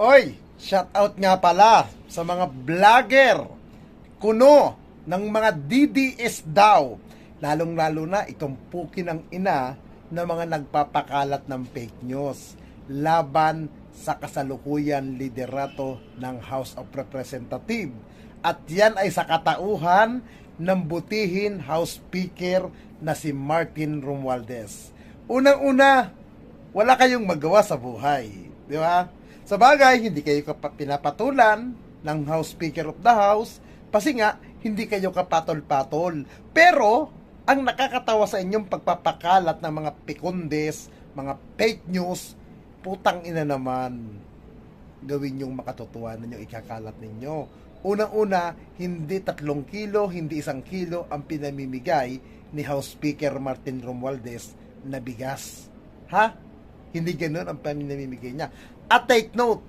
Oy, shout out nga pala sa mga vlogger kuno ng mga DDS daw. Lalong-lalo na itong pukin ng ina na mga nagpapakalat ng fake news laban sa kasalukuyan liderato ng House of Representatives. At yan ay sa katauhan ng butihin House Speaker na si Martin Romualdez. Unang-una, wala kayong magawa sa buhay. Di ba? Sa bagay, hindi kayo pinapatulan ng House Speaker of the House kasi nga, hindi kayo kapatol-patol. Pero, ang nakakatawa sa inyong pagpapakalat ng mga pikundes, mga fake news, putang ina naman, gawin yung makatotohanan yung ikakalat ninyo. Unang-una, hindi 3 kilo, hindi 1 kilo ang pinamimigay ni House Speaker Martin Romualdez na bigas. Ha? Hindi ganun ang pinamimigay niya. At take note,